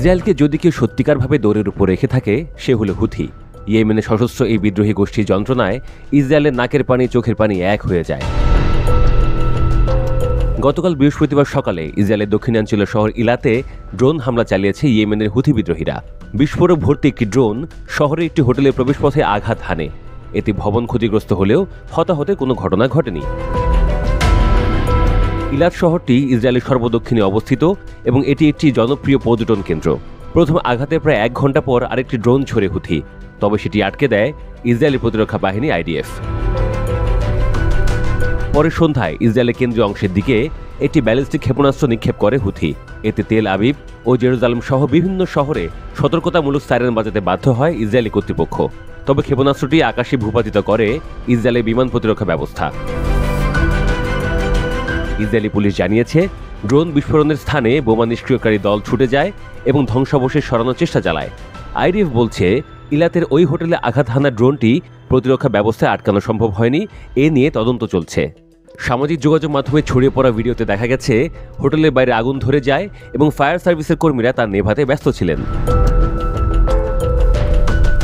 ইসরায়েলকে যদি কেউ সত্যিকারভাবে দৌড়ের উপর রেখে থাকে সে হলো হুথি। ইয়েমেনে সশস্ত্র এই বিদ্রোহী গোষ্ঠীর যন্ত্রণায় ইসরায়েলের নাকের পানি চোখের পানি এক হয়ে যায়। গতকাল বৃহস্পতিবার সকালে ইসরায়েলের দক্ষিণাঞ্চলীয় শহর ইলাতে ড্রোন হামলা চালিয়েছে ইয়েমেনের হুথি বিদ্রোহীরা। বিস্ফোরক ভর্তি একটি ড্রোন শহরের একটি হোটেলের প্রবেশপথে আঘাত হানে। এতে ভবন ক্ষতিগ্রস্ত হলেও হতাহতের কোনো ঘটনা ঘটেনি। ইলাত শহরটি ইসরায়েলের সর্বদক্ষিণে অবস্থিত এবং এটি একটি জনপ্রিয় পর্যটন কেন্দ্র। প্রথম আঘাতের প্রায় 1 ঘন্টা পর আরেকটি ড্রোন ছোড়ে হুথি, তবে সেটি আটকে দেয় ইসরায়েলি প্রতিরক্ষা বাহিনী IDF। পরে সন্ধ্যায় ইসরায়েলের কেন্দ্রীয় অংশের দিকে একটি ব্যালিস্টিক ক্ষেপণাস্ত্র নিক্ষেপ করে হুথি। এতে তেল আবিব ও জেরুজালেম সহ বিভিন্ন শহরে সতর্কতামূলক সাইরেন বাজাতে বাধ্য হয় ইসরায়েলি কর্তৃপক্ষ। তবে ক্ষেপণাস্ত্রটি আকাশে ভূপাতিত করে ইসরায়েলের বিমান প্রতিরক্ষা ব্যবস্থা। ইসরায়েলি পুলিশ জানিয়েছে, ড্রোন বিস্ফোরণের স্থানে বোমা নিষ্ক্রিয়কারী দল ছুটে যায় এবং ধ্বংসাবশেষ সরানোর চেষ্টা চালায়। IDF বলছে, ইলাতের ওই হোটেলে আঘাত হানা ড্রোনটি প্রতিরক্ষা ব্যবস্থায় আটকানো সম্ভব হয়নি। এ নিয়ে তদন্ত চলছে। সামাজিক যোগাযোগ মাধ্যমে ছড়িয়ে পড়া ভিডিওতে দেখা গেছে হোটেলের বাইরে আগুন ধরে যায় এবং ফায়ার সার্ভিসের কর্মীরা তা নেভাতে ব্যস্ত ছিলেন।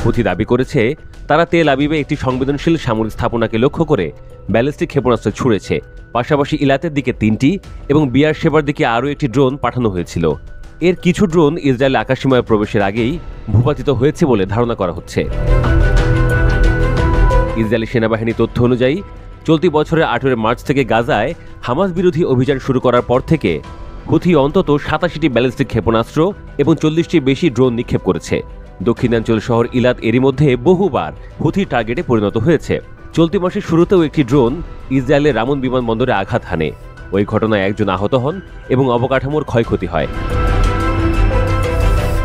হুথি দাবি করেছে, তারা তেল আবিবে একটি সংবেদনশীল সামরিক স্থাপনাকে লক্ষ্য করে ব্যালিস্টিক ক্ষেপণাস্ত্র ছুড়েছে। পাশাপাশি ইলাতের দিকে 3টি এবং বিয়ার শেবার দিকে আরও একটি ড্রোন পাঠানো হয়েছিল। এর কিছু ড্রোন ইসরায়েল আকাশসীমায় প্রবেশের আগেই ভূপাতিত হয়েছে বলে ধারণা করা হচ্ছে। ইসরায়েলি সেনাবাহিনী তথ্য অনুযায়ী চলতি বছরের 18 মার্চ থেকে গাজায় হামাস বিরোধী অভিযান শুরু করার পর থেকে হুথি অন্তত 87টি ব্যালিস্টিক ক্ষেপণাস্ত্র এবং 40টির বেশি ড্রোন নিক্ষেপ করেছে। দক্ষিণাঞ্চল শহর ইলাত এরই মধ্যে বহুবার হুথি টার্গেটে পরিণত হয়েছে। চলতি মাসের শুরুতেও একটি ড্রোন ইসরায়েলের রামন বিমানবন্দরে আঘাত হানে। ওই ঘটনায় একজন আহত হন এবং অবকাঠামোর ক্ষয়ক্ষতি হয়।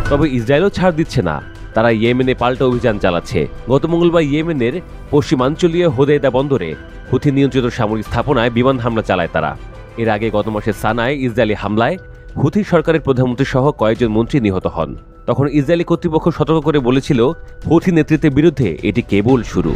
তবে ইসরায়েলও ছাড় দিচ্ছে না, তারা ইয়েমেনে পাল্টা অভিযান চালাচ্ছে। গত মঙ্গলবার ইয়েমেনের পশ্চিমাঞ্চলীয় হোদেইদা বন্দরে হুথি নিয়ন্ত্রিত সামরিক স্থাপনায় বিমান হামলা চালায় তারা। এর আগে গত মাসে সানায় ইসরায়েলি হামলায় হুথি সরকারের প্রধানমন্ত্রী সহ কয়েকজন মন্ত্রী নিহত হন। তখন ইসরায়েলি কর্তৃপক্ষ সতর্ক করে বলেছিল, হুথি নেতৃত্বের বিরুদ্ধে এটি কেবল শুরু।